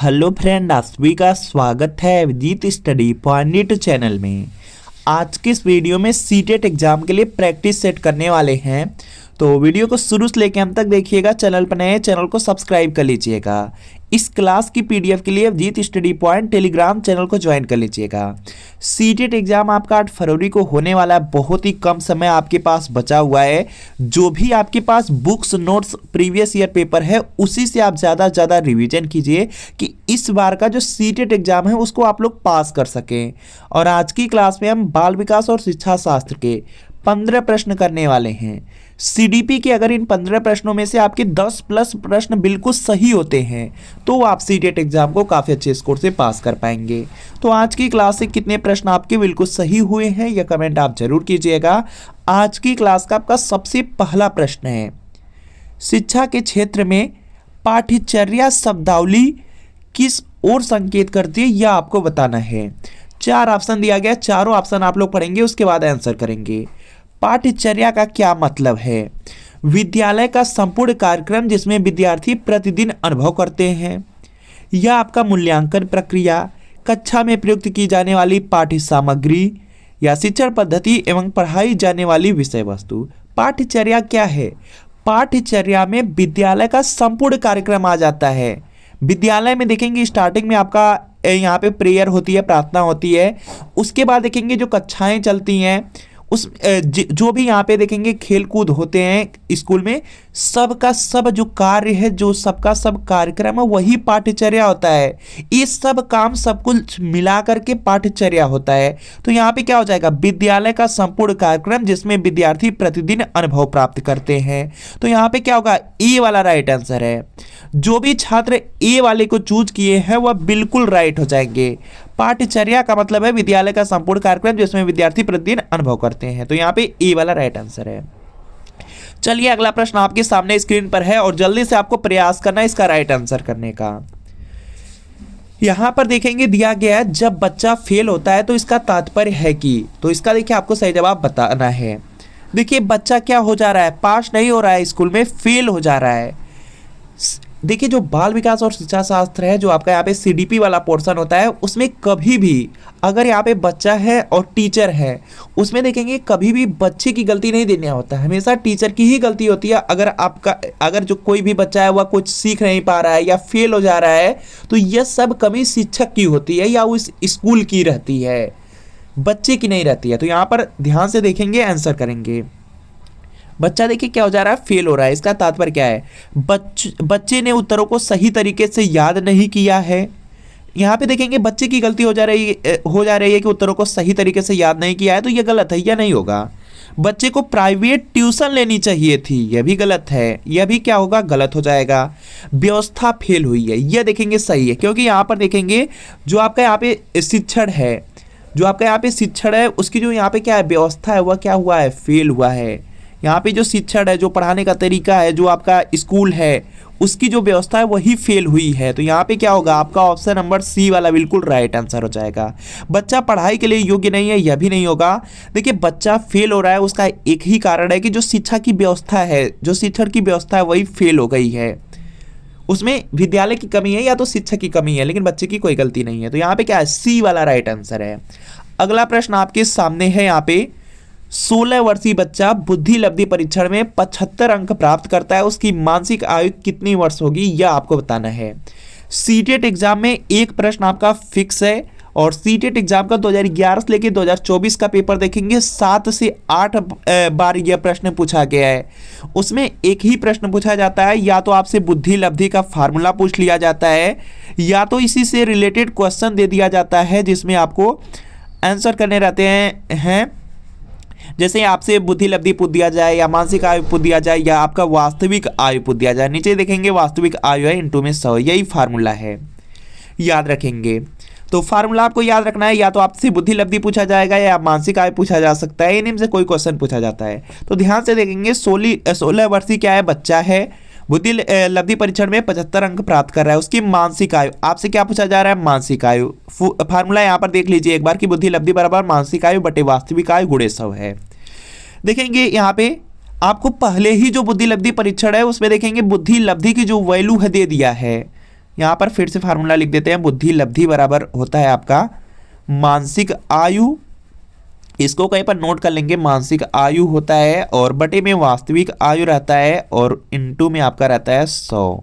Hello friend, आप सभी का स्वागत है विदित स्टडी पॉइंट चैनल में। आज के इस वीडियो में सीटेट एग्जाम के लिए प्रैक्टिस सेट करने वाले हैं, तो वीडियो को शुरू से लेकर अंत तक देखिएगा। चैनल पर नए चैनल को सब्सक्राइब कर लीजिएगा। इस क्लास की पीडीएफ के लिए विदित स्टडी पॉइंट टेलीग्राम चैनल को ज्वाइन कर लीजिएगा। सीटेट एग्जाम आपका 8 फरवरी को होने वाला है। बहुत ही कम समय आपके पास बचा हुआ है। जो भी आपके पास books notes previous year paper है उसी से आप ज़्यादा से ज़्यादा रिवीजन कीजिए कि इस बार का जो सीटेट एग्जाम है उसको आप लोग पास कर सकें। और आज की क्लास में हम बाल विकास और शिक्षा शास्त्र के 15 प्रश्न करने वाले हैं। सीडीपी के अगर इन 15 प्रश्नों में से आपके 10 प्लस प्रश्न बिल्कुल सही होते हैं तो आप सीटेट एग्जाम को काफ़ी अच्छे स्कोर से पास कर पाएंगे। तो आज की क्लास से कितने प्रश्न आपके बिल्कुल सही हुए हैं यह कमेंट आप जरूर कीजिएगा। आज की क्लास का आपका सबसे पहला प्रश्न है, शिक्षा के क्षेत्र में पाठ्यचर्या शब्दावली किस ओर संकेत करती है यह आपको बताना है। 4 ऑप्शन दिया गया, चारों ऑप्शन आप लोग पढ़ेंगे उसके बाद आंसर करेंगे। पाठ्यचर्या का क्या मतलब है? विद्यालय का संपूर्ण कार्यक्रम जिसमें विद्यार्थी प्रतिदिन अनुभव करते हैं। यह आपका मूल्यांकन प्रक्रिया, कक्षा में प्रयुक्त की जाने वाली पाठ्य सामग्री या शिक्षण पद्धति एवं पढ़ाई जाने वाली विषय वस्तु। पाठ्यचर्या क्या है? पाठ्यचर्या में विद्यालय का संपूर्ण कार्यक्रम आ जाता है। विद्यालय में देखेंगे स्टार्टिंग में आपका यहाँ पे प्रेयर होती है, प्रार्थना होती है। उसके बाद देखेंगे जो कक्षाएं चलती हैं उस जो भी यहाँ पे देखेंगे खेल कूद होते हैं स्कूल में, सब का सब जो कार्य है, जो सबका सब कार्यक्रम है वही पाठ्यचर्या होता है। ये सब काम सब कुछ मिला करके पाठ्यचर्या होता है। तो यहाँ पे क्या हो जाएगा? विद्यालय का संपूर्ण कार्यक्रम जिसमें विद्यार्थी प्रतिदिन अनुभव प्राप्त करते हैं। तो यहाँ पे क्या होगा? ए वाला राइट आंसर है। जो भी छात्र ए वाले को चूज किए हैं वह बिल्कुल राइट हो जाएंगे। पाठ्यचर्या का मतलब है विद्यालय का संपूर्ण कार्यक्रम जिसमें विद्यार्थी प्रतिदिन अनुभव करते हैं। तो यहाँ पे ए वाला राइट आंसर है। चलिए अगला प्रश्न आपके सामने स्क्रीन पर है और जल्दी से आपको प्रयास करना है इसका राइट आंसर करने का। यहां पर देखेंगे दिया गया है जब बच्चा फेल होता है तो इसका तात्पर्य है कि, तो इसका देखिए आपको सही जवाब बताना है। देखिए बच्चा क्या हो जा रहा है? पास नहीं हो रहा है, स्कूल में फेल हो जा रहा है। देखिए जो बाल विकास और शिक्षा शास्त्र है, जो आपका यहाँ पे सीडीपी वाला पोर्शन होता है, उसमें कभी भी अगर यहाँ पे बच्चा है और टीचर है, उसमें देखेंगे कभी भी बच्चे की गलती नहीं देना होता है, हमेशा टीचर की ही गलती होती है। अगर जो कोई भी बच्चा है वह कुछ सीख नहीं पा रहा है या फेल हो जा रहा है तो यह सब कमी शिक्षक की होती है या उस स्कूल की रहती है, बच्चे की नहीं रहती है। तो यहाँ पर ध्यान से देखेंगे, आंसर करेंगे। बच्चा देखिए क्या हो जा रहा है? फेल हो रहा है। इसका तात्पर्य क्या है? बच्चे ने उत्तरों को सही तरीके से याद नहीं किया है। यहाँ पे देखेंगे बच्चे की गलती हो जा रही है कि उत्तरों को सही तरीके से याद नहीं किया है, तो यह गलत है, यह नहीं होगा। बच्चे को प्राइवेट ट्यूशन लेनी चाहिए थी, यह भी गलत है, यह भी क्या होगा? गलत हो जाएगा। व्यवस्था फेल हुई है, यह देखेंगे सही है, क्योंकि यहाँ पर देखेंगे जो आपका यहाँ पे शिक्षण है, उसकी जो यहाँ पे क्या है व्यवस्था है वह क्या हुआ है? फेल हुआ है। यहाँ पे जो शिक्षण है, जो पढ़ाने का तरीका है, जो आपका स्कूल है उसकी जो व्यवस्था है वही फेल हुई है। तो यहाँ पे क्या होगा? आपका ऑप्शन नंबर सी वाला बिल्कुल राइट आंसर हो जाएगा। बच्चा पढ़ाई के लिए योग्य नहीं है, यह भी नहीं होगा। देखिए बच्चा फेल हो रहा है उसका एक ही कारण है कि जो शिक्षा की व्यवस्था है, जो शिक्षण की व्यवस्था है वही फेल हो गई है। उसमें विद्यालय की कमी है या तो शिक्षक की कमी है, लेकिन बच्चे की कोई गलती नहीं है। तो यहाँ पे क्या है? सी वाला राइट आंसर है। अगला प्रश्न आपके सामने है। यहाँ पे 16 वर्षीय बच्चा बुद्धि लब्धि परीक्षण में 75 अंक प्राप्त करता है, उसकी मानसिक आयु कितनी वर्ष होगी यह आपको बताना है। सीटेट एग्जाम में एक प्रश्न आपका फिक्स है और सीटेट एग्जाम का 2011 से लेकर 2024 का पेपर देखेंगे 7 से 8 बार यह प्रश्न पूछा गया है। उसमें एक ही प्रश्न पूछा जाता है, या तो आपसे बुद्धि लब्धि का फार्मूला पूछ लिया जाता है या तो इसी से रिलेटेड क्वेश्चन दे दिया जाता है जिसमें आपको आंसर करने रहते हैं। जैसे आपसे बुद्धि लब्धि पूछ दिया जाए या मानसिक आयु पूछ दिया जाए या आपका वास्तविक आयु पूछ दिया जाए। नीचे देखेंगे वास्तविक आयु है इंटू में 100, यही फार्मूला है, याद रखेंगे। तो फार्मूला आपको याद रखना है, या तो आपसे बुद्धि लब्धि पूछा जाएगा या मानसिक आयु पूछा जा सकता है, इनमें से कोई क्वेश्चन पूछा जाता है। तो ध्यान से देखेंगे 16 वर्षीय क्या है? बच्चा है, बुद्धि लब्धि परीक्षण में 75 अंक प्राप्त कर रहा है, उसकी मानसिक आयु आपसे क्या पूछा जा रहा है? मानसिक आयु। फार्मूला यहाँ पर देख लीजिए एक बार कि बुद्धि लब्धि बराबर मानसिक आयु बटे वास्तविक आयु गुणे 100 है। देखेंगे यहाँ पे आपको पहले ही जो बुद्धि लब्धि परीक्षण है उसमें देखेंगे बुद्धि लब्धि की जो वैल्यू है दे दिया है, यहाँ पर फिर से फार्मूला लिख देते हैं, बुद्धि लब्धि बराबर होता है आपका मानसिक आयु, इसको कहीं पर नोट कर लेंगे, मानसिक आयु होता है और बटे में वास्तविक आयु रहता है और इनटू में आपका रहता है 100,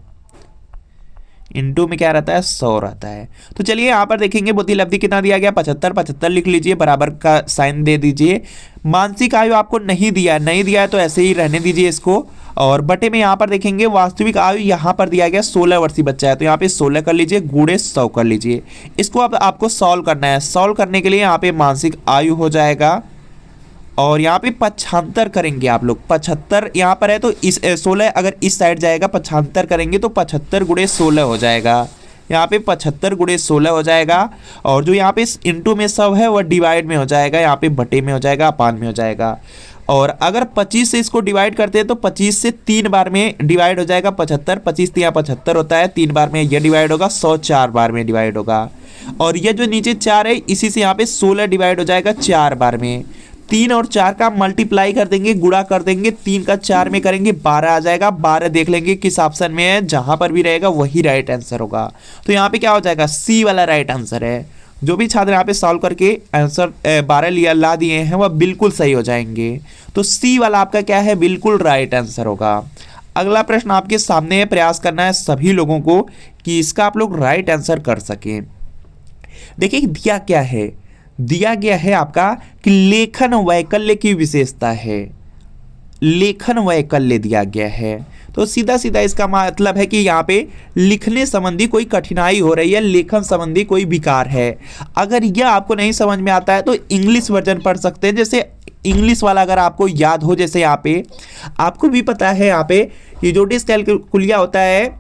इनटू में क्या रहता है 100 रहता है। तो चलिए यहाँ पर देखेंगे बुद्धि लब्धि कितना दिया गया 75, 75 लिख लीजिए, बराबर का साइन दे दीजिए। मानसिक आयु आपको नहीं दिया है, नहीं दिया है तो ऐसे ही रहने दीजिए इसको, और बटे में यहाँ पर देखेंगे वास्तविक आयु यहाँ पर दिया गया 16 वर्षीय बच्चा है, तो यहाँ पे 16 कर लीजिए, गुणे 100 कर लीजिए। इसको अब आपको सॉल्व करना है, सॉल्व करने के लिए यहाँ पे मानसिक आयु हो जाएगा और यहाँ पे 75 करेंगे आप लोग, 75 यहाँ पर है तो इस 16 अगर इस साइड जाएगा 75 करेंगे तो 75 गुणे 16 हो जाएगा, यहाँ पे 75 गुणे 16 हो जाएगा। और जो यहाँ पे इंटू में 100 है वह डिवाइड में हो जाएगा, यहाँ पे बटे में हो जाएगा, अपान में हो जाएगा। और अगर 25 से इसको डिवाइड करते हैं तो 25 से 3 बार में डिवाइड हो जाएगा 75, 25 यहाँ 75 होता है, 3 बार में यह डिवाइड होगा, 100 4 बार में डिवाइड होगा। और ये जो नीचे 4 है इसी से यहाँ पे 16 डिवाइड हो जाएगा 4 बार में। 3 और 4 का मल्टीप्लाई कर देंगे, गुणा कर देंगे, 3 का 4 में करेंगे 12 आ जाएगा, 12 देख लेंगे किस ऑप्शन में है, जहां पर भी रहेगा वही राइट आंसर होगा। तो यहाँ पे क्या हो जाएगा, सी वाला राइट आंसर है। जो भी छात्र यहाँ पे सॉल्व करके आंसर 12 ला दिए हैं वह बिल्कुल सही हो जाएंगे। तो सी वाला आपका क्या है, बिल्कुल राइट आंसर होगा। अगला प्रश्न आपके सामने है, प्रयास करना है सभी लोगों को कि इसका आप लोग राइट आंसर कर सकें। देखिए दिया क्या है, दिया गया है आपका कि लेखन वैकल्य की विशेषता है, लेखन वैकल्य दिया गया है। तो सीधा सीधा इसका मतलब है कि यहाँ पे लिखने संबंधी कोई कठिनाई हो रही है, लेखन संबंधी कोई विकार है। अगर यह आपको नहीं समझ में आता है तो इंग्लिश वर्जन पढ़ सकते हैं, जैसे इंग्लिश वाला अगर आपको याद हो, जैसे यहाँ पे आपको भी पता है यहाँ पे ये जो डिस्कैल्कुलिया होता है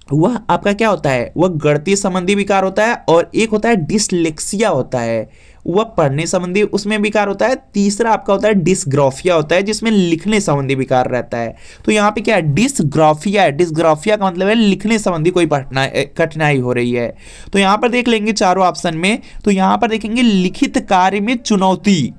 वह आपका क्या होता है, वह गणितीय संबंधी विकार होता है, और एक होता है डिसलेक्सिया होता है वह पढ़ने संबंधी उसमें विकार होता है, तीसरा आपका होता है डिस्ग्राफिया होता है जिसमें लिखने संबंधी विकार रहता है। तो यहाँ पे क्या है, डिस्ग्राफिया है, डिस्ग्राफिया का मतलब है लिखने संबंधी कोई कठिनाई हो रही है। तो यहाँ पर देख लेंगे चारों ऑप्शन में, तो यहाँ पर देखेंगे लिखित कार्य में चुनौती,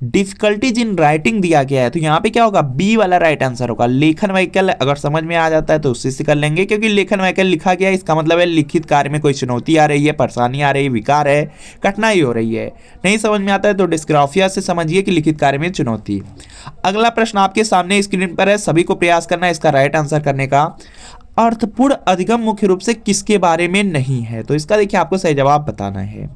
डिफिकल्टीज इन राइटिंग दिया गया है, तो यहाँ पे क्या होगा, बी वाला राइट आंसर होगा। लेखन वैकल्य अगर समझ में आ जाता है तो उसी से कर लेंगे, क्योंकि लेखन वैकल्य लिखा गया है इसका मतलब है लिखित कार्य में कोई चुनौती आ रही है, परेशानी आ रही है, विकार है, कठिनाई हो रही है। नहीं समझ में आता है तो डिस्ग्राफिया से समझिए कि लिखित कार्य में चुनौती। अगला प्रश्न आपके सामने स्क्रीन पर है, सभी को प्रयास करना है इसका राइट आंसर करने का। अर्थपूर्ण अधिगम मुख्य रूप से किसके बारे में नहीं है, तो इसका देखिए आपको सही जवाब बताना है।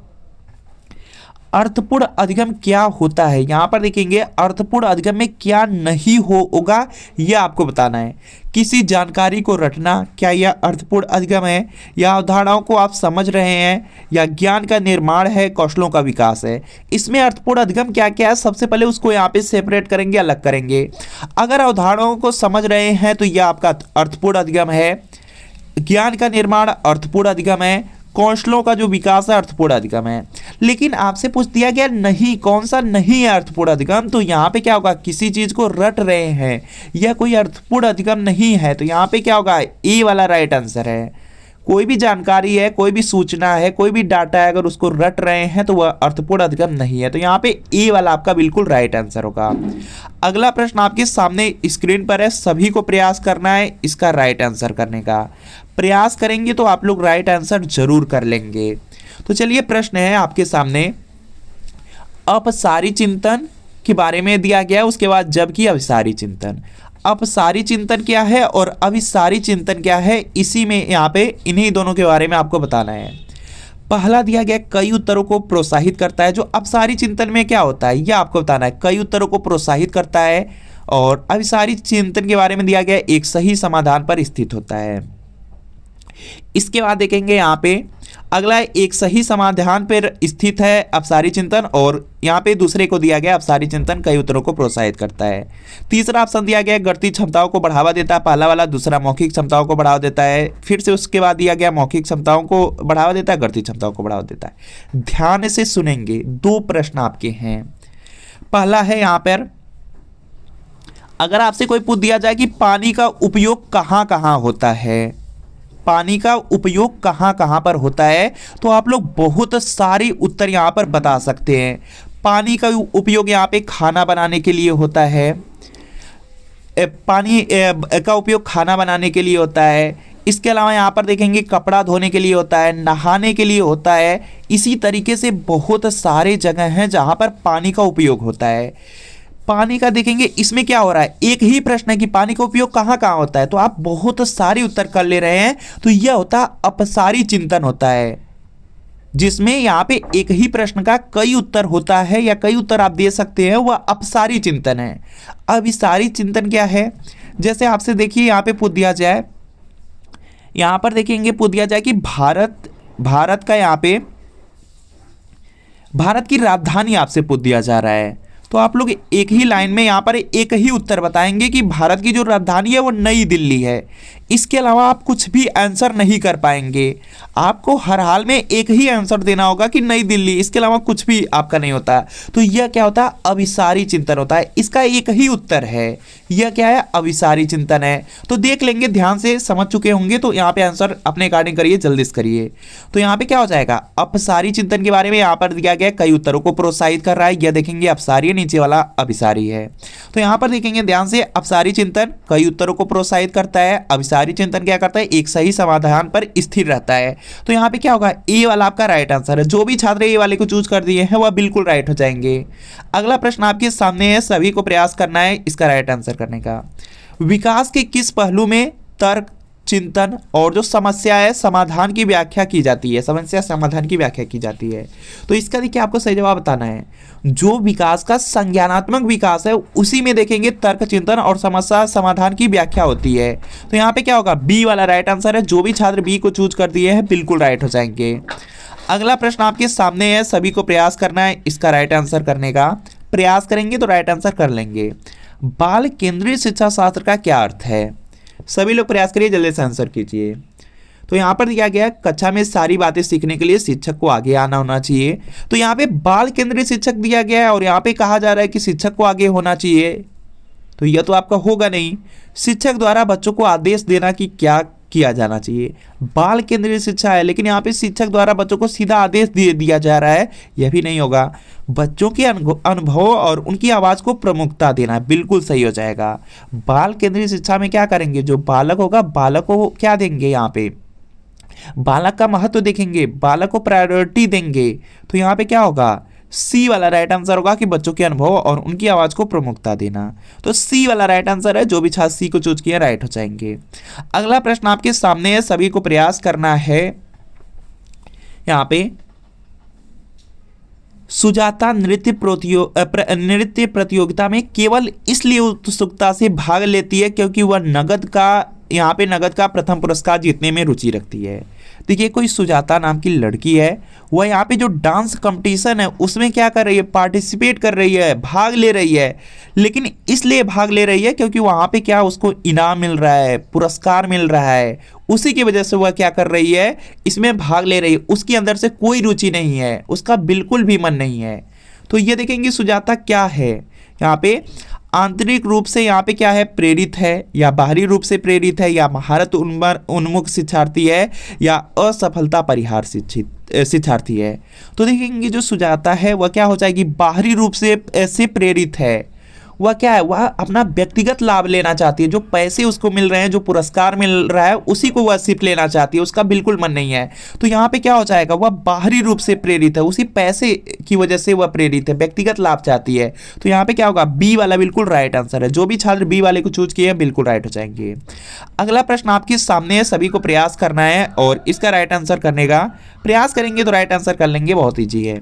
अर्थपूर्ण अधिगम क्या होता है, यहां पर देखेंगे अर्थपूर्ण अधिगम में क्या नहीं होगा यह आपको बताना है। किसी जानकारी को रटना, क्या यह अर्थपूर्ण अधिगम है, या अवधारणाओं को आप समझ रहे हैं, या ज्ञान का निर्माण है, कौशलों का विकास है। इसमें अर्थपूर्ण अधिगम क्या क्या है, सबसे पहले उसको यहाँ पे सेपरेट करेंगे, अलग करेंगे। अगर अवधारणाओं को समझ रहे हैं तो यह आपका अर्थपूर्ण अधिगम है, ज्ञान का निर्माण अर्थपूर्ण अधिगम है, कौशलों का जो विकास है अर्थपूर्ण अधिगम है। लेकिन आपसे पूछ दिया गया नहीं, कौन सा नहीं है अर्थपूर्ण अधिगम, तो यहाँ पे क्या होगा, किसी चीज को रट रहे हैं यह कोई अर्थपूर्ण अधिगम नहीं है, तो यहाँ पे क्या होगा, ए वाला राइट आंसर है। कोई भी जानकारी है, कोई भी सूचना है, कोई भी डाटा है, अगर उसको रट रहे हैं तो वह अर्थपूर्ण अधिगम नहीं है, तो यहाँ पे ए वाला आपका बिल्कुल राइट आंसर होगा। अगला प्रश्न आपके सामने स्क्रीन पर है, सभी को प्रयास करना है इसका राइट आंसर करने का। प्रयास करेंगे तो आप लोग राइट आंसर जरूर कर लेंगे। तो चलिए प्रश्न है आपके सामने, अपसारी चिंतन के बारे में दिया गया है, उसके बाद जबकि अभिसारी चिंतन। अपसारी चिंतन क्या है और अभिसारी चिंतन क्या है, इसी में यहाँ पे इन्हीं दोनों के बारे में आपको बताना है। पहला दिया गया कई उत्तरों को प्रोत्साहित करता है, जो अपसारी चिंतन में क्या होता है यह आपको बताना है, कई उत्तरों को प्रोत्साहित करता है। और अभिसारी चिंतन के बारे में दिया गया एक सही समाधान पर स्थित होता है। इसके बाद देखेंगे यहाँ पे अगला एक सही समाधान पर स्थित है अपसारी चिंतन, और यहाँ पे दूसरे को दिया गया अपसारी चिंतन कई उत्तरों को प्रोत्साहित करता है। तीसरा ऑप्शन दिया गया गणितीय क्षमताओं को बढ़ावा देता है, पहला वाला, दूसरा मौखिक क्षमताओं को बढ़ावा देता है, फिर से उसके बाद दिया गया मौखिक क्षमताओं को बढ़ावा देता है, गणितीय क्षमताओं को बढ़ावा देता है। ध्यान से सुनेंगे, दो प्रश्न आपके हैं। पहला है यहाँ पर, अगर आपसे कोई पूछ दिया जाए कि पानी का उपयोग कहाँ कहाँ होता है, पानी का उपयोग कहाँ कहाँ पर होता है, तो आप लोग बहुत सारे उत्तर यहाँ पर बता सकते हैं। पानी का उपयोग यहाँ पे खाना बनाने के लिए होता है, पानी का उपयोग खाना बनाने के लिए होता है, इसके अलावा यहाँ पर देखेंगे कपड़ा धोने के लिए होता है, नहाने के लिए होता है। इसी तरीके से बहुत सारे जगह हैं जहाँ पर पानी का उपयोग होता है। पानी का देखेंगे इसमें क्या हो रहा है, एक ही प्रश्न है कि पानी का उपयोग कहाँ कहाँ होता है, तो आप बहुत सारे उत्तर कर ले रहे हैं। तो यह होता है अपसारी चिंतन होता है, जिसमें यहाँ पे एक ही प्रश्न का कई उत्तर होता है या कई उत्तर आप दे सकते हैं, वह अपसारी चिंतन है। अभिसारी चिंतन क्या है, जैसे आपसे देखिए यहाँ पे पूछ दिया जाए, यहाँ पर देखेंगे पूछ दिया जाए कि भारत का यहाँ पे भारत की राजधानी आपसे पूछ दिया जा रहा है, तो आप लोग एक ही लाइन में यहाँ पर एक ही उत्तर बताएंगे कि भारत की जो राजधानी है वो नई दिल्ली है। इसके अलावा आप कुछ भी आंसर नहीं कर पाएंगे, आपको हर हाल में एक ही आंसर देना होगा कि नई दिल्ली, इसके अलावा कुछ भी आपका नहीं होता। तो यह क्या होता है, अभिसारी चिंतन होता है। इसका एक ही उत्तर है, यह क्या है, अभिसारी चिंतन है। तो देख लेंगे, ध्यान से समझ चुके होंगे तो यहाँ पे आंसर अपने अकॉर्डिंग करिए, जल्दी से करिए। तो यहाँ पे क्या हो जाएगा, अपसारी चिंतन के बारे में यहाँ पर दिया गया कई उत्तरों को प्रोत्साहित कर रहा है। यह देखेंगे अपसारी, नीचे वाला अभिसारी है। तो यहाँ पर देखेंगे ध्यान से, अपसारी चिंतन कई उत्तरों को प्रोत्साहित करता है, अभिसारी चिंतन क्या करता है, एक सही समाधान पर स्थिर रहता है। तो यहाँ पे क्या होगा, ए वाला आपका राइट आंसर है। जो भी छात्र ए वाले को चूज कर दिए हैं वह बिल्कुल राइट हो जाएंगे। अगला प्रश्न आपके सामने है, सभी को प्रयास करना है इसका राइट आंसर करने का। विकास के किस पहलू में तर्क, चिंतन और जो समस्या है समाधान की व्याख्या की जाती है, समस्या समाधान की व्याख्या की जाती है? तो इसका देखिए आपको सही जवाब बताना है। जो विकास का संज्ञानात्मक विकास है उसी में देखेंगे तर्क, चिंतन और समस्या समाधान की व्याख्या होती है। तो यहाँ पे क्या होगा, बी वाला राइट आंसर है। जो भी छात्र बी को चूज कर दिए हैं बिल्कुल राइट हो जाएंगे। अगला प्रश्न आपके सामने है, सभी को प्रयास करना है इसका राइट आंसर करने का। प्रयास करेंगे तो राइट आंसर कर लेंगे। बाल केंद्रीय शिक्षा शास्त्र का क्या अर्थ है? सभी लोग प्रयास करिए, जल्दी से आंसर कीजिए। तो यहाँ पर दिया गया कक्षा में सारी बातें सीखने के लिए शिक्षक को आगे आना होना चाहिए। तो यहाँ पे बाल केंद्रीय शिक्षक दिया गया है और यहाँ पे कहा जा रहा है कि शिक्षक को आगे होना चाहिए, तो यह तो आपका होगा नहीं। शिक्षक द्वारा बच्चों को आदेश देना कि क्या किया जाना चाहिए, बाल केंद्रीय शिक्षा है, लेकिन यहाँ पे शिक्षक द्वारा बच्चों को सीधा आदेश दे दिया जा रहा है, यह भी नहीं होगा। बच्चों के अनुभव और उनकी आवाज़ को प्रमुखता देना बिल्कुल सही हो जाएगा। बाल केंद्रीय शिक्षा में क्या करेंगे, जो बालक होगा बालक को क्या देंगे, यहाँ पे बालक का महत्व देखेंगे, बालक को प्रायोरिटी देंगे। तो यहाँ पे क्या होगा, सी वाला राइट आंसर होगा कि बच्चों के अनुभव और उनकी आवाज को प्रमुखता देना। तो सी वाला राइट आंसर है। जो भी छात्र सी को चूज किया राइट हो जाएंगे। अगला प्रश्न आपके सामने है, सभी को प्रयास करना है। यहाँ पे सुजाता नृत्य प्रतियोगिता में केवल इसलिए उत्सुकता से भाग लेती है क्योंकि वह नगद का प्रथम पुरस्कार जीतने में रुचि रखती है। देखिए, कोई सुजाता नाम की लड़की है, वह यहाँ पे जो डांस कंपटीशन है उसमें क्या कर रही है, पार्टिसिपेट कर रही है, भाग ले रही है। लेकिन इसलिए भाग ले रही है क्योंकि वहाँ पे क्या उसको इनाम मिल रहा है, पुरस्कार मिल रहा है, उसी की वजह से वह क्या कर रही है, इसमें भाग ले रही है। उसके अंदर से कोई रुचि नहीं है, उसका बिल्कुल भी मन नहीं है। तो ये देखेंगे सुजाता क्या है, यहाँ पे आंतरिक रूप से यहाँ पे क्या है, प्रेरित है, या बाहरी रूप से प्रेरित है, या महारत उन्मुख शिक्षार्थी है, या असफलता परिहार शिक्षार्थी है। तो देखेंगे जो सुजाता है वह क्या हो जाएगी, बाहरी रूप से प्रेरित है। वह क्या है, वह अपना व्यक्तिगत लाभ लेना चाहती है। जो पैसे उसको मिल रहे हैं, जो पुरस्कार मिल रहा है, उसी को वह सिर्फ लेना चाहती है, उसका बिल्कुल मन नहीं है। तो यहाँ पे क्या हो जाएगा, वह बाहरी रूप से प्रेरित है, उसी पैसे की वजह से वह प्रेरित है, व्यक्तिगत लाभ चाहती है। तो यहाँ पे क्या होगा, बी वाला बिल्कुल राइट आंसर है। जो भी छात्र बी वाले को चूज किए हैं बिल्कुल राइट हो जाएंगे। अगला प्रश्न आपके सामने है, सभी को प्रयास करना है और इसका राइट आंसर करने का प्रयास करेंगे तो राइट आंसर कर लेंगे, बहुत ईजी है।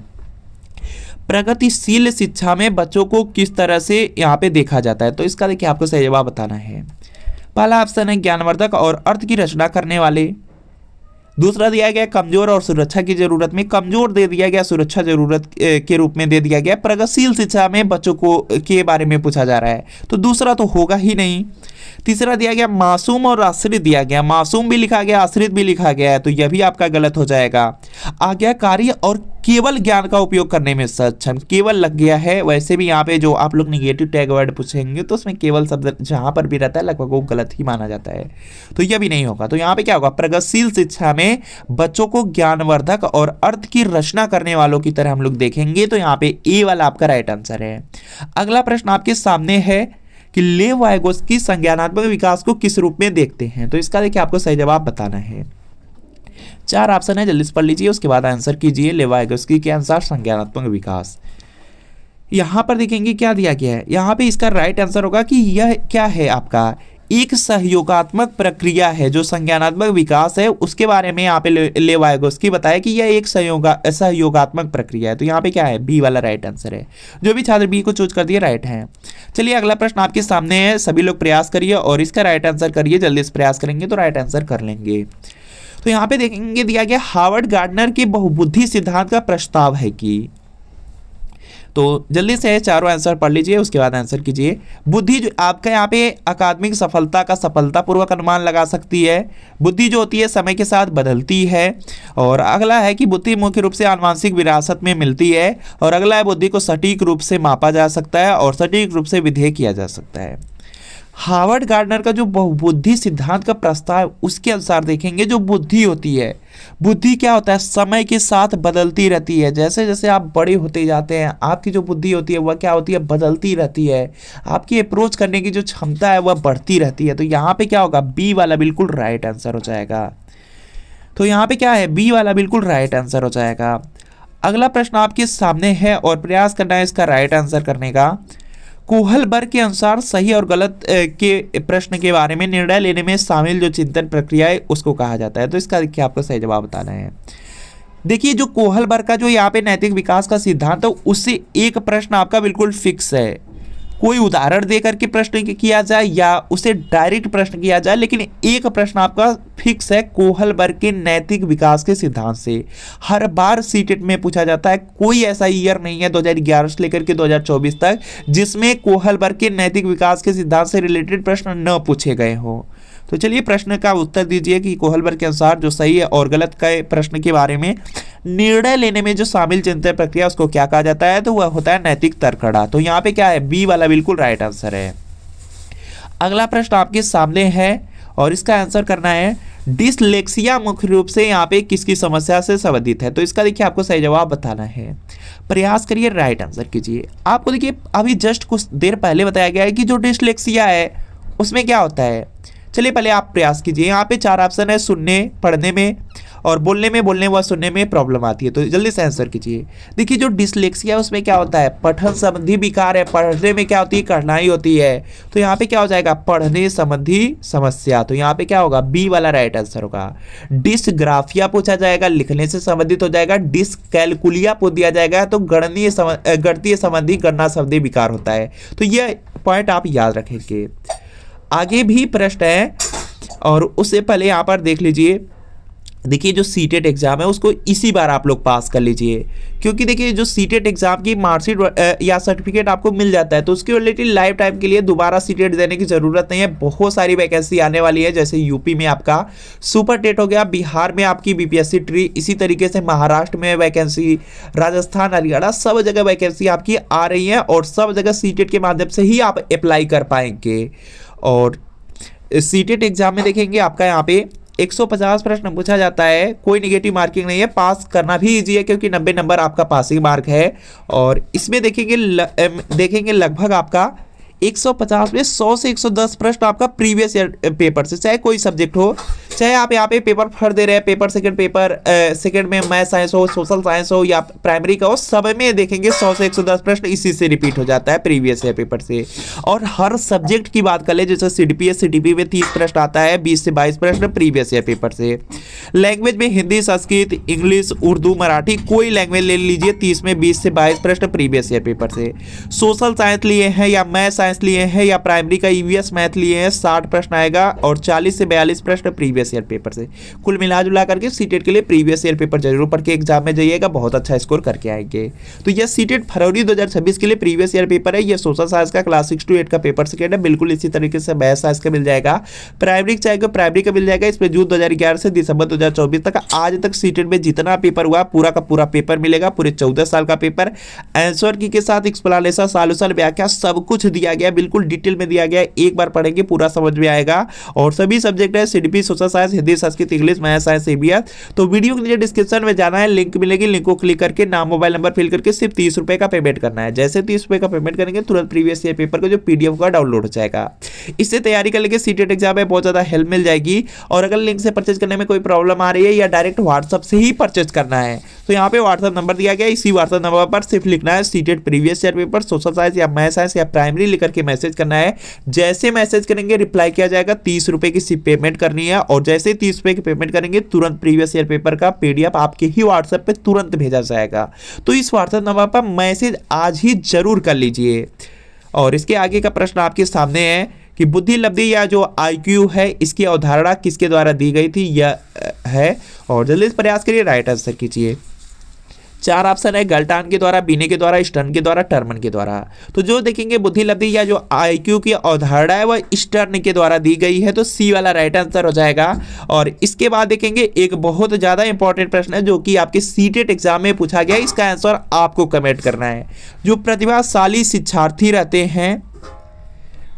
प्रगतिशील शिक्षा में बच्चों को किस तरह से यहाँ पे देखा जाता है? तो इसका देखिए आपको सही जवाब बताना है। पहला ऑप्शन है ज्ञानवर्धक और अर्थ की रचना करने वाले। दूसरा दिया गया कमजोर और सुरक्षा की जरूरत में कमजोर दे दिया गया, सुरक्षा जरूरत के रूप में दे दिया गया। प्रगतिशील शिक्षा में बच्चों को के बारे में पूछा जा रहा है, तो दूसरा तो होगा ही नहीं। तीसरा दिया गया मासूम और आश्रित दिया गया, मासूम भी लिखा गया, आश्रित भी लिखा गया है, तो यह भी आपका गलत हो जाएगा। आज्ञाकारी और केवल ज्ञान का उपयोग करने में सक्षम, केवल लग गया है। वैसे भी यहाँ पे जो आप लोग निगेटिव टैग वर्ड पूछेंगे तो उसमें केवल शब्द जहाँ पर भी रहता है लगभग वो गलत ही माना जाता है, तो यह भी नहीं होगा। तो यहाँ पे क्या होगा, प्रगतिशील शिक्षा में बच्चों को ज्ञानवर्धक और अर्थ की रचना करने वालों की तरह हम लोग देखेंगे, तो यहाँ पे ए वाला आपका राइट आंसर है। अगला प्रश्न आपके सामने है कि लेव वायगोस्की संज्ञानात्मक विकास को किस रूप में देखते हैं। तो इसका देखिए आपको सही जवाब बताना है। 4 ऑप्शन है, जल्दी से पढ़ लीजिए, उसके बाद आंसर कीजिए। लेव वायगोस्की के अनुसार संज्ञानात्मक विकास, यहाँ पर देखेंगे क्या दिया गया है। यहाँ पे इसका राइट आंसर होगा कि यह क्या है, आपका एक सहयोगात्मक प्रक्रिया है। जो संज्ञानात्मक विकास है उसके बारे में यहाँ पे लेव वायगोस्की बताया कि यह एक सहयोगात्मक प्रक्रिया है। तो यहाँ पे क्या है, बी वाला राइट आंसर है। जो भी छात्र बी को चूज कर दिए राइट है। चलिए अगला प्रश्न आपके सामने है, सभी लोग प्रयास करिए और इसका राइट आंसर करिए। जल्दी से प्रयास करेंगे तो राइट आंसर कर लेंगे। तो यहाँ पे देखेंगे दिया गया हार्वर्ड गार्डनर के बहुबुद्धि सिद्धांत का प्रस्ताव है कि, तो जल्दी से चारों आंसर पढ़ लीजिए, उसके बाद आंसर कीजिए। बुद्धि जो आपका यहाँ पे अकादमिक सफलता का सफलतापूर्वक अनुमान लगा सकती है। बुद्धि जो होती है समय के साथ बदलती है। और अगला है कि बुद्धि मुख्य रूप से आनुवंशिक विरासत में मिलती है। और अगला है बुद्धि को सटीक रूप से मापा जा सकता है और सटीक रूप से विधेय किया जा सकता है। हार्वर्ड गार्डनर का जो बहुबुद्धि सिद्धांत का प्रस्ताव, उसके अनुसार देखेंगे जो बुद्धि होती है, बुद्धि क्या होता है, समय के साथ बदलती रहती है। जैसे जैसे आप बड़े होते जाते हैं आपकी जो बुद्धि होती है वह क्या होती है, बदलती रहती है। आपकी अप्रोच करने की जो क्षमता है वह बढ़ती रहती है। तो यहाँ पे क्या होगा, बी वाला बिल्कुल राइट आंसर हो जाएगा। तो यहाँ पे क्या है, बी वाला बिल्कुल राइट आंसर हो जाएगा। अगला प्रश्न आपके सामने है और प्रयास करना है इसका राइट आंसर करने का। कोहलबर्ग के अनुसार सही और गलत के प्रश्न के बारे में निर्णय लेने में शामिल जो चिंतन प्रक्रिया है उसको कहा जाता है। तो इसका देखिए आपको सही जवाब बताना है। देखिए जो कोहलबर्ग का जो यहाँ पे नैतिक विकास का सिद्धांत है उससे एक प्रश्न आपका बिल्कुल फिक्स है। कोई उदाहरण दे करके प्रश्न किया जाए या उसे डायरेक्ट प्रश्न किया जाए, लेकिन एक प्रश्न आपका फिक्स है कोहलबर्ग के नैतिक विकास के सिद्धांत से। हर बार सीटेट में पूछा जाता है। कोई ऐसा ईयर नहीं है 2011 से लेकर के 2024 तक जिसमें कोहलबर्ग के नैतिक विकास के सिद्धांत से रिलेटेड प्रश्न न पूछे गए हो। तो चलिए प्रश्न का उत्तर दीजिए कि कोहलबर्ग के अनुसार जो सही है और गलत के प्रश्न के बारे में निर्णय लेने में जो शामिल चिंतन प्रक्रिया उसको क्या कहा जाता है। तो वह होता है नैतिक तर्कड़ा। तो यहाँ पे क्या है, बी वाला बिल्कुल राइट आंसर है। अगला प्रश्न आपके सामने है और इसका आंसर करना है। डिसलेक्सिया मुख्य रूप से यहाँ पे किसकी समस्या से संबंधित है। तो इसका देखिए आपको सही जवाब बताना है। प्रयास करिए, राइट आंसर कीजिए। आपको देखिए अभी जस्ट कुछ देर पहले बताया गया है कि जो डिसलेक्सिया है उसमें क्या होता है। चलिए पहले आप प्रयास कीजिए। यहाँ पे 4 ऑप्शन है, सुनने, पढ़ने में और बोलने व सुनने में प्रॉब्लम आती है। तो जल्दी से आंसर कीजिए। देखिए जो डिसलेक्सिया है उसमें क्या होता है, पठन संबंधी विकार है। पढ़ने में क्या होती है, कठिनाई होती है। तो यहाँ पे क्या हो जाएगा, पढ़ने संबंधी समस्या। तो यहाँ पे क्या होगा, बी वाला राइट आंसर होगा। डिसग्राफिया पूछा जाएगा, लिखने से संबंधित हो जाएगा। डिसकैलकुलिया पूछ दिया जाएगा तो गणितीय संबंधी गणना संबंधी विकार होता है। तो यह पॉइंट आप याद रखेंगे। आगे भी प्रश्न है और उससे पहले यहाँ पर देख लीजिए। देखिए जो सीटेट एग्जाम है उसको इसी बार आप लोग पास कर लीजिए, क्योंकि देखिए जो सीटेट एग्जाम की मार्कशीट या सर्टिफिकेट आपको मिल जाता है तो उसके रिलेटेड लाइफ टाइम के लिए दोबारा सीटेट देने की जरूरत नहीं है। बहुत सारी वैकेंसी आने वाली है, जैसे यूपी में आपका सुपर टेट हो गया, बिहार में आपकी बीपीएससी ट्री, इसी तरीके से महाराष्ट्र में वैकेंसी, राजस्थान, हरियाणा, सब जगह वैकेंसी आपकी आ रही है और सब जगह सीटेट के माध्यम से ही आप अप्लाई कर पाएंगे। और सीटेट एग्जाम में देखेंगे आपका यहाँ पे 150 प्रश्न पूछा जाता है। कोई निगेटिव मार्किंग नहीं है, पास करना भी इजी है क्योंकि 90 नंबर आपका पासिंग मार्क है। और इसमें देखेंगे लगभग आपका 150 में 100 से 110 प्रश्न आपका प्रीवियस ईयर पेपर से, चाहे कोई सब्जेक्ट हो, चाहे आप यहाँ पे पेपर फट दे रहे हैं, पेपर सेकंड में मैथ साइंस हो, सोशल साइंस हो या प्राइमरी का हो, सब में देखेंगे 100 से 110 प्रश्न इसी से रिपीट हो जाता है प्रीवियस ईयर पेपर से। और हर सब्जेक्ट की बात कर ले, जैसे सीडीपीएस सीटीपी में 30 प्रश्न आता है, 20 से 22 प्रश्न प्रीवियस ईयर पेपर से। लैंग्वेज में हिंदी, संस्कृत, इंग्लिश, उर्दू, मराठी, कोई लैंग्वेज ले लीजिए, 30 में 20 से 22 प्रश्न प्रीवियस ईयर पेपर से। सोशल साइंस लिए हैं या मैथ साइंस लिए हैं या प्राइमरी का ईवीएस मैथ लिए हैं, 60 प्रश्न आएगा और 40 से 42 प्रश्न प्रीवियस ईयर पेपर से। कुल मिला जुला करके सीटेट के लिए प्रीवियस ईयर पेपर जरूर पढ़ के एग्जाम में जाइएगा, बहुत अच्छा स्कोर करके आएंगे। तो यह सीटेट फरवरी 2026 के लिए प्रीवियस ईयर पेपर है। यह सोशल साइंस का क्लास 6 to 8 का पेपर सेकेंड है। बिल्कुल इसी तरीके से मैथ साइंस का मिल जाएगा, प्राइमरी चाहेगा प्राइमरी का मिल जाएगा। इसमें जून 2011 से दिसंबर 2024 तक आज तक सीटेट में जितना पेपर हुआ पूरा का पूरा पेपर मिलेगा, पूरे 14 साल का पेपर आंसर की के साथ एक्सप्लेनेशन, सॉल्यूशन, व्याख्या सब कुछ दिया गया, बिल्कुल डिटेल में दिया गया। एक बार पढ़ेंगे पूरा समझ में आएगा। और सभी सब्जेक्ट है CDP, social science, Hindi, Sanskrit, English, math, science, EVS. तो वीडियो के नीचे डिस्क्रिप्शन में जाना है, लिंक मिलेगी, लिंक को क्लिक करके नाम मोबाइल नंबर फिल करके सिर्फ 30 रुपए का पेमेंट करना है। जैसे 30 रुपए का पेमेंट करेंगे तुरंत प्रीवियस ईयर पेपर का जो पीडीएफ का डाउनलोड हो जाएगा। इससे तैयारी कर लेंगे, सीटेट एग्जाम में बहुत ज्यादा हेल्प मिल जाएगी। और अगर लिंक से परचेज करने में कोई प्रॉब्लम आ रही है या डायरेक्ट व्हाट्सएप से ही परचेज करना है तो यहाँ पे व्हाट्सएप नंबर दिया गया, इसी व्हाट्सएप नंबर पर सिर्फ लिखना है CTET previous year paper, social science या मैथ साइंस या प्राइमरी लिख करके मैसेज करना है। जैसे मैसेज करेंगे रिप्लाई किया जाएगा, 30 रुपए की सिर्फ पेमेंट करनी है। और जैसे 30 रुपए की पेमेंट करेंगे तुरंत प्रीवियस ईयर पेपर का पीडीएफ आपके ही व्हाट्सएप पे तुरंत भेजा जाएगा। तो इस व्हाट्सएप नंबर पर मैसेज आज ही जरूर कर लीजिए। और इसके आगे का प्रश्न आपके सामने है कि बुद्धि लब्धि या जो आईक्यू है इसकी अवधारणा किसके द्वारा दी गई थी, यह है। और जल्दी से प्रयास करिए, राइट आंसर कीजिए। 4 ऑप्शन है, गल्टान के द्वारा, बीने के द्वारा, स्टर्न के द्वारा, टर्मन के द्वारा। तो जो देखेंगे बुद्धि लब्धि या जो आईक्यू की अवधारणा है वह स्टर्न के द्वारा दी गई है, तो सी वाला राइट आंसर हो जाएगा। और इसके बाद देखेंगे एक बहुत ज्यादा इंपॉर्टेंट प्रश्न है जो कि आपके सीटेट एग्जाम में पूछा गया, इसका आंसर आपको कमेंट करना है। जो प्रतिभाशाली शिक्षार्थी रहते हैं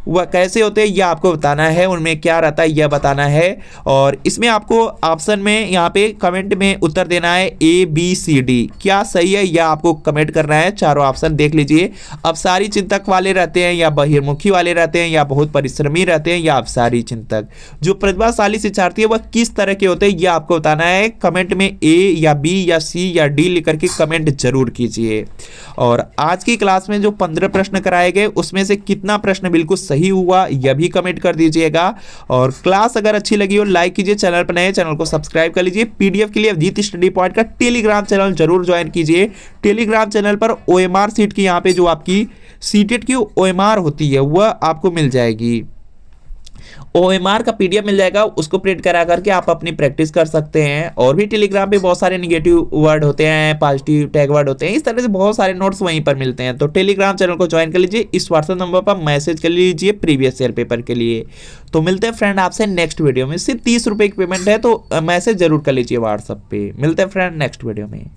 वह कैसे होते हैं यह आपको बताना है, उनमें क्या रहता है यह बताना है। और इसमें आपको ऑप्शन में यहाँ पे कमेंट में उत्तर देना है ए बी सी डी, क्या सही है यह आपको कमेंट करना है। चारों ऑप्शन देख लीजिए, अवसारी चिंतक वाले रहते हैं या बहिर्मुखी वाले रहते हैं या बहुत परिश्रमी रहते हैं या अवसारी चिंतक। जो प्रतिभाशाली शिक्षार्थी है वह किस तरह के होते हैं यह आपको बताना है। कमेंट में ए या बी या सी या डी लिख करके कमेंट जरूर कीजिए। और आज की क्लास में जो 15 प्रश्न कराए गए उसमें से कितना प्रश्न बिल्कुल सही हुआ यह भी कमेंट कर दीजिएगा। और क्लास अगर अच्छी लगी हो लाइक कीजिए, चैनल पर नए चैनल को सब्सक्राइब कर लीजिए। पीडीएफ के लिए अभिजीत स्टडी पॉइंट का टेलीग्राम चैनल जरूर ज्वाइन कीजिए। टेलीग्राम चैनल पर ओएमआर सीट की यहाँ पे जो आपकी सीटेट की ओएमआर होती है वह आपको मिल जाएगी, ओएमआर का पीडीएफ मिल जाएगा, उसको प्रिंट करा करके आप अपनी प्रैक्टिस कर सकते हैं। और भी टेलीग्राम पे बहुत सारे नेगेटिव वर्ड होते हैं, पॉजिटिव टैग वर्ड होते हैं, इस तरह से बहुत सारे नोट्स वहीं पर मिलते हैं। तो टेलीग्राम चैनल को ज्वाइन कर लीजिए, इस व्हाट्सएप नंबर पर मैसेज कर लीजिए प्रीवियस ईयर पेपर के लिए। तो मिलते हैं फ्रेंड आपसे नेक्स्ट वीडियो में। सिर्फ 30 रुपए की पेमेंट है तो मैसेज जरूर कर लीजिए व्हाट्सएप पे। मिलते हैं फ्रेंड नेक्स्ट वीडियो में।